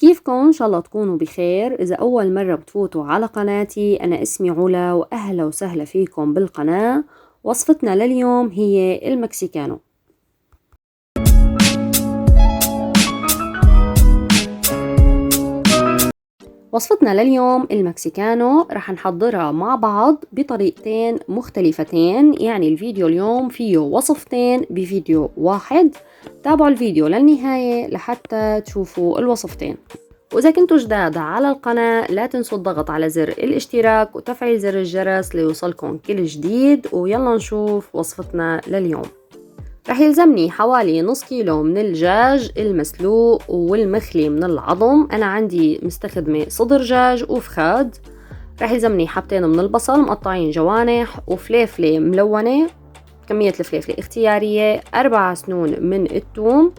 كيفكن؟ إن شاء الله تكونوا بخير. إذا أول مرة بتفوتوا على قناتي، أنا اسمي علا وأهلا وسهلا فيكم بالقناة. وصفتنا لليوم هي المكسيكانو. وصفتنا لليوم المكسيكانو رح نحضرها مع بعض بطريقتين مختلفتين، يعني الفيديو اليوم فيه وصفتين بفيديو واحد. تابعوا الفيديو للنهاية لحتى تشوفوا الوصفتين. وإذا كنتوا جداد على القناة لا تنسوا الضغط على زر الاشتراك وتفعيل زر الجرس ليوصلكم كل جديد. ويلا نشوف وصفتنا لليوم. رح يلزمني حوالي نص كيلو من الدجاج المسلوق والمخلي من العظم. أنا عندي مستخدمة صدر دجاج وفخاد. رح يلزمني حبتين من البصل مقطعين جوانح وفليفلة ملونة، كمية الفليفلة اختيارية. 4 سنون من الثوم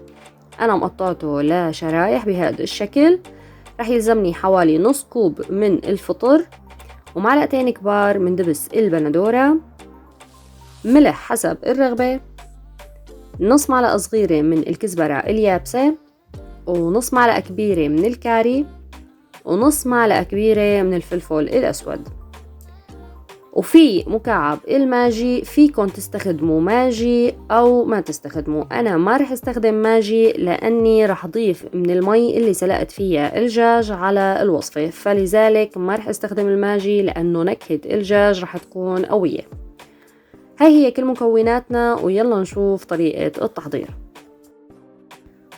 أنا مقطعته لشرايح بهذا الشكل. رح يلزمني حوالي نص كوب من الفطر، ومعلقتين كبار من دبس البندورة، ملح حسب الرغبة، نص معلقة صغيرة من الكزبرة اليابسة، ونص معلقة كبيرة من الكاري، ونص معلقة كبيرة من الفلفل الأسود. وفي مكعب الماجي، فيكن تستخدموا ماجي أو ما تستخدموا. أنا ما رح استخدم ماجي لأني رح أضيف من المي اللي سلقت فيها الدجاج على الوصفة، فلذلك ما رح استخدم الماجي لأنه نكهة الدجاج رح تكون قوية. هاي هي كل مكوناتنا، ويلا نشوف طريقة التحضير.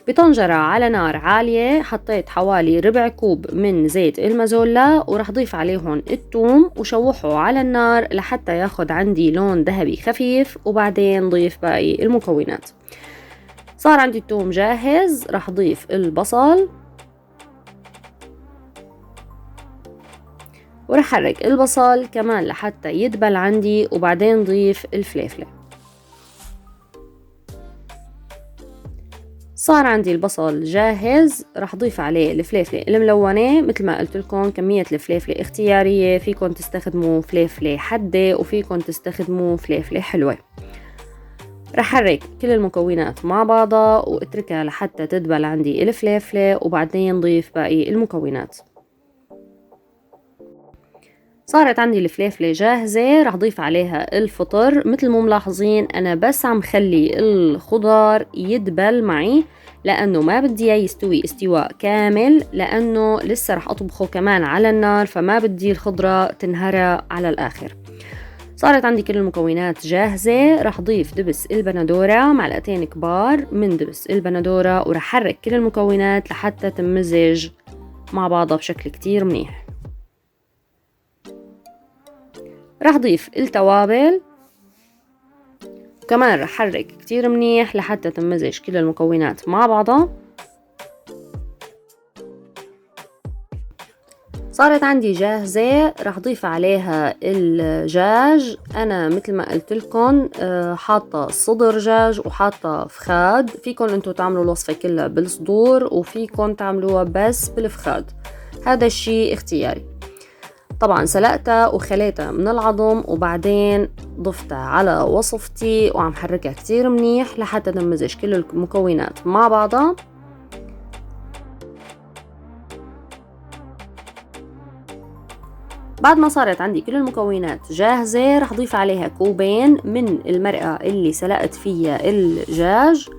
بطنجرة على نار عالية حطيت حوالي ربع كوب من زيت المازولا، ورح ضيف عليهم الثوم وشوحه على النار لحتى ياخد عندي لون ذهبي خفيف، وبعدين ضيف باقي المكونات. صار عندي الثوم جاهز، رح ضيف البصل ورح حرك البصل كمان لحتى يدبل عندي، وبعدين ضيف الفليفلة. صار عندي البصل جاهز، رح ضيف عليه الفليفلة الملونة. مثل ما قلت لكم كمية الفليفلة اختيارية، فيكن تستخدموا فليفلة حادة وفيكن تستخدموا فليفلة حلوة. رح حرك كل المكونات مع بعضها واتركها لحتى تدبل عندي الفليفلة، وبعدين ضيف باقي المكونات. صارت عندي الفليفلة جاهزة، رح ضيف عليها الفطر. مثل ما ملاحظين أنا بس عم خلي الخضار يدبل معي، لأنه ما بدي يستوي استواء كامل، لأنه لسه رح أطبخه كمان على النار، فما بدي الخضرة تنهرى على الآخر. صارت عندي كل المكونات جاهزة، رح ضيف دبس البندورة، معلقتين كبار من دبس البندورة، ورح حرك كل المكونات لحتى تمزج مع بعضها بشكل كتير منيح. رح ضيف التوابل كمان، رح حرك كتير منيح لحتى تمزج كل المكونات مع بعضها. صارت عندي جاهزة، رح ضيف عليها الدجاج. أنا مثل ما قلت لكم حاطة صدر دجاج وحاطة فخاد. فيكم انتو تعملوا الوصفة كلها بالصدور، وفيكم تعملوها بس بالفخاد، هذا الشي اختياري. طبعا سلقتها وخليتها من العظم، وبعدين ضفتها على وصفتي وعم حركها كتير منيح لحتى تمزج كل المكونات مع بعضها. بعد ما صارت عندي كل المكونات جاهزة، رح ضيف عليها كوبين من المرقة اللي سلقت فيها الدجاج،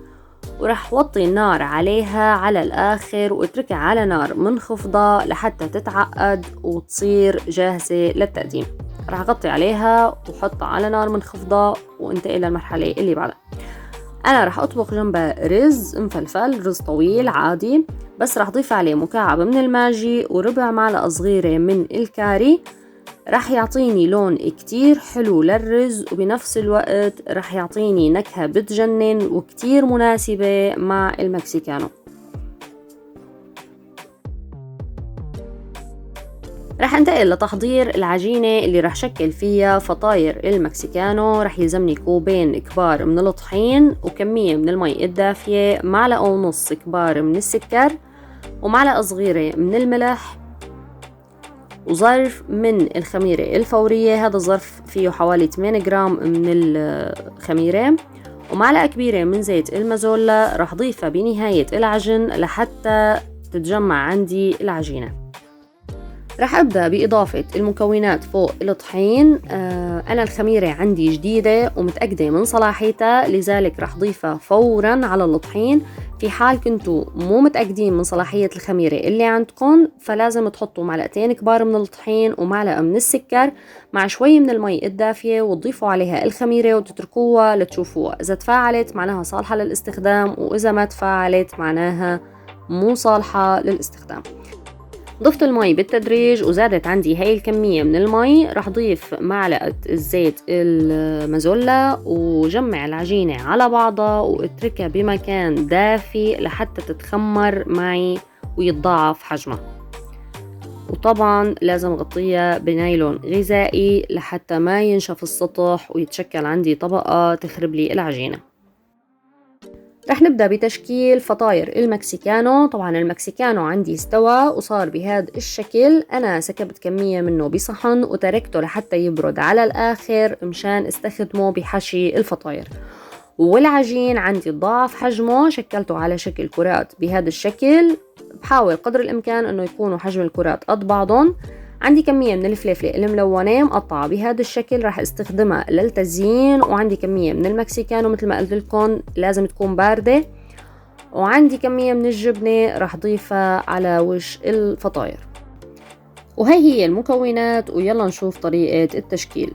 ورح وطي النار عليها على الآخر واتركها على نار منخفضة لحتى تتعقد وتصير جاهزة للتقديم. رح أغطي عليها وحطها على نار منخفضة وانتقل للمرحلة اللي بعدها. أنا رح أطبخ جنبها رز مفلفل، رز طويل عادي، بس رح ضيف عليه مكعب من الماجي وربع معلقة صغيرة من الكاري. رح يعطيني لون كتير حلو للرز، وبنفس الوقت رح يعطيني نكهة بتجنن وكتير مناسبة مع المكسيكانو. رح انتقل لتحضير العجينة اللي رح شكل فيها فطاير المكسيكانو. رح يلزمني كوبين كبار من الطحين، وكمية من المي الدافية، معلقة ونص كبار من السكر، ومعلقة صغيرة من الملح، وظرف من الخميرة الفورية. هذا الظرف فيه حوالي 8 جرام من الخميرة، ومعلقة كبيرة من زيت المازولا. رح ضيفها بنهاية العجن لحتى تتجمع عندي العجينة. رح أبدأ بإضافة المكونات فوق الطحين. أنا الخميرة عندي جديدة ومتأكدة من صلاحيتها، لذلك رح ضيفها فوراً على الطحين. في حال كنتوا مو متأكدين من صلاحية الخميرة اللي عندكم، فلازم تحطوا معلقتين كبار من الطحين ومعلقة من السكر مع شوي من المي الدافية، وتضيفوا عليها الخميرة وتتركوها لتشوفوها. إذا تفاعلت معناها صالحة للاستخدام، وإذا ما تفاعلت معناها مو صالحة للاستخدام. ضفت المي بالتدريج وزادت عندي هاي الكمية من المي. رح ضيف معلقة الزيت المازولا وجمع العجينة على بعضها واتركها بمكان دافي لحتى تتخمر معي ويتضاعف حجمها. وطبعا لازم غطيها بنايلون غذائي لحتى ما ينشف السطح ويتشكل عندي طبقة تخرب لي العجينة. رح نبدأ بتشكيل فطاير المكسيكانو. طبعا المكسيكانو عندي استوى وصار بهذا الشكل. أنا سكبت كمية منه بصحن وتركته لحتى يبرد على الآخر مشان استخدمه بحشي الفطاير. والعجين عندي ضاعف حجمه، شكلته على شكل كرات بهذا الشكل. بحاول قدر الإمكان أنه يكونوا حجم الكرات قد بعضهم. عندي كمية من الفليفلة الملونة مقطعة بهذا الشكل رح استخدمها للتزيين. وعندي كمية من المكسيكانو مثل ما قلت لكم لازم تكون باردة. وعندي كمية من الجبنة رح ضيفها على وش الفطاير. وهي هي المكونات، ويلا نشوف طريقة التشكيل.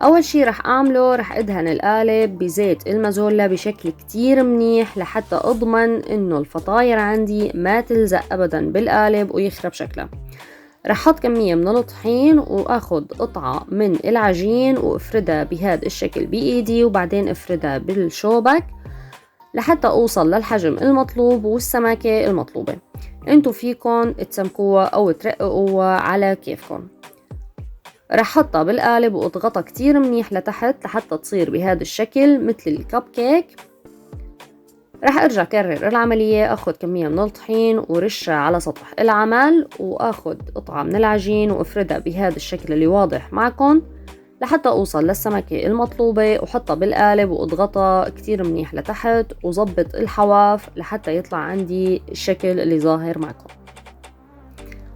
أول شي رح أعمله رح أدهن القالب بزيت المازولا بشكل كتير منيح لحتى أضمن إنه الفطاير عندي ما تلزق أبدا بالقالب ويخرب شكلها. رح أحط كمية من الطحين وأخذ قطعة من العجين وأفردها بهذا الشكل بإيدي، وبعدين أفردها بالشوبك لحتى أوصل للحجم المطلوب والسماكة المطلوبة. انتو فيكن تسمكوها أو ترققوها على كيفكن. رح أحطها بالقالب وأضغطها كتير منيح لتحت لحتى تصير بهذا الشكل مثل الكب كيك. رح أرجع كرر العملية، أخذ كمية من الطحين ورشها على سطح العمل، وأخذ قطعة من العجين وأفردها بهذا الشكل اللي واضح معكم لحتى أوصل للسمكة المطلوبة، وحطها بالقالب وأضغطها كتير منيح لتحت وظبط الحواف لحتى يطلع عندي الشكل اللي ظاهر معكم.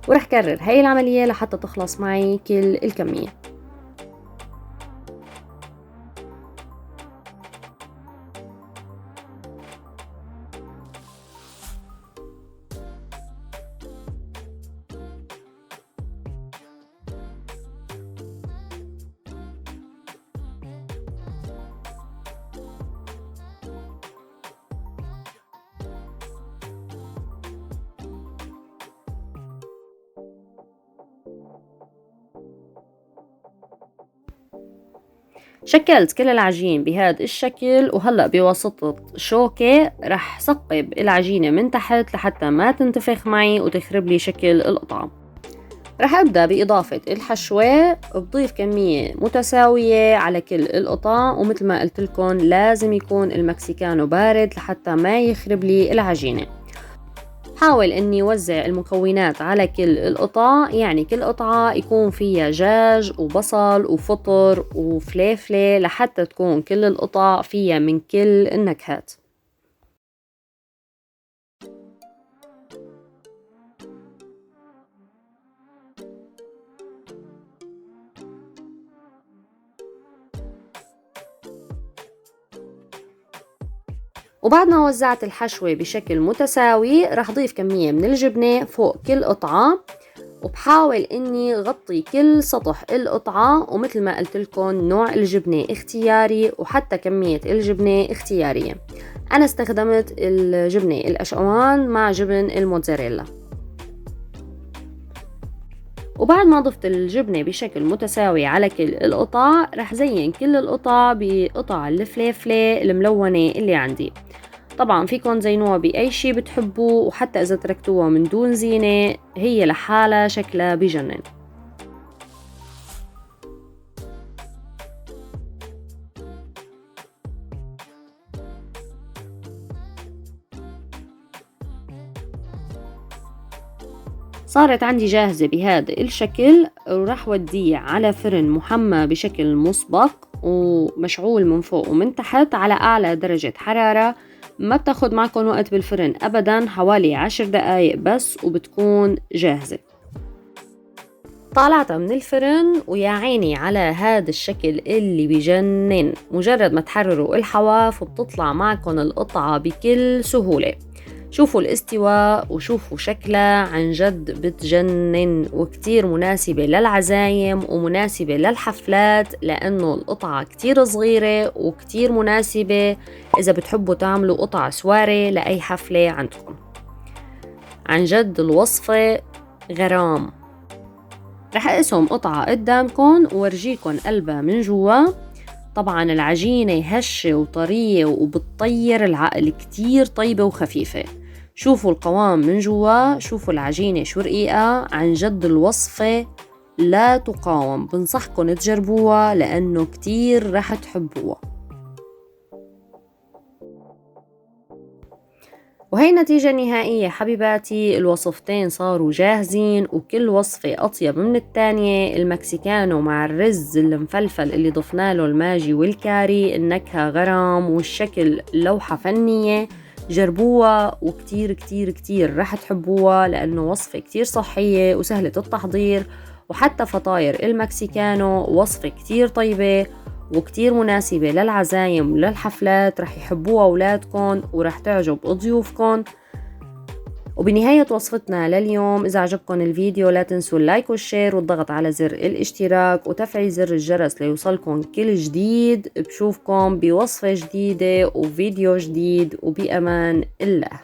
ورح كرر هاي العملية لحتى تخلص معي كل الكمية. شكلت كل العجين بهذا الشكل، وهلأ بواسطة شوكة رح ثقب العجينة من تحت لحتى ما تنتفخ معي وتخرب لي شكل القطعة. رح أبدأ بإضافة الحشوة. بضيف كمية متساوية على كل القطع، ومثل ما قلت لكم لازم يكون المكسيكانو بارد لحتى ما يخرب لي العجينة. حاول اني وزع المكونات على كل القطع، يعني كل قطعة يكون فيها دجاج وبصل وفطر وفليفلة لحتى تكون كل القطع فيها من كل النكهات. وبعد ما وزعت الحشوة بشكل متساوي رح ضيف كمية من الجبنة فوق كل قطعة، وبحاول اني غطي كل سطح القطعة. ومثل ما قلت لكم نوع الجبنة اختياري وحتى كمية الجبنة اختيارية. انا استخدمت الجبنة الاشقوان مع جبن الموتزاريلا. وبعد ما ضفت الجبنة بشكل متساوي على كل القطع رح زين كل القطع بقطع الفليفلة الملونة اللي عندي. طبعا فيكن زينوها بأي شي بتحبوه، وحتى إذا تركتوها من دون زينة هي لحالها شكلها بجنن. صارت عندي جاهزة بهذا الشكل، وراح وديه على فرن محمى بشكل مسبق ومشعول من فوق ومن تحت على أعلى درجة حرارة ما بتاخد معكم وقت بالفرن أبدا، حوالي 10 دقايق بس وبتكون جاهزة. طالعتها من الفرن ويا عيني على هذا الشكل اللي بجنن. مجرد ما تحرروا الحواف وبتطلع معكم القطعة بكل سهولة. شوفوا الاستواء وشوفوا شكلها، عن جد بتجنن وكتير مناسبة للعزايم ومناسبة للحفلات، لأنه القطعة كتير صغيرة وكتير مناسبة إذا بتحبوا تعملوا قطع سواري لأي حفلة عندكم. عن جد الوصفة غرام. رح أقسم قطعة قدامكم وورجيكم قلبها من جوا. طبعا العجينة هشة وطرية وبتطير العقل، كتير طيبة وخفيفة. شوفوا القوام من جوا، شوفوا العجينة شو رقيقة. عن جد الوصفة لا تقاوم، بنصحكم تجربوها لأنه كتير رح تحبوها. وهي النتيجة النهائية حبيباتي. الوصفتين صاروا جاهزين وكل وصفة أطيب من التانية. المكسيكانو مع الرز المفلفل اللي ضفنا له الماجي والكاري، النكهة غرام والشكل لوحة فنية. جربوها وكتير كتير كتير رح تحبوها، لأنه وصفة كتير صحية وسهلة التحضير. وحتى فطاير المكسيكانو وصفة كتير طيبة وكتير مناسبة للعزايم وللحفلات، رح يحبوها أولادكم ورح تعجب ضيوفكم. وبنهاية وصفتنا لليوم، إذا عجبكم الفيديو لا تنسوا اللايك والشير والضغط على زر الاشتراك وتفعيل زر الجرس ليوصلكم كل جديد. بشوفكم بوصفة جديدة وفيديو جديد، وبأمان الله.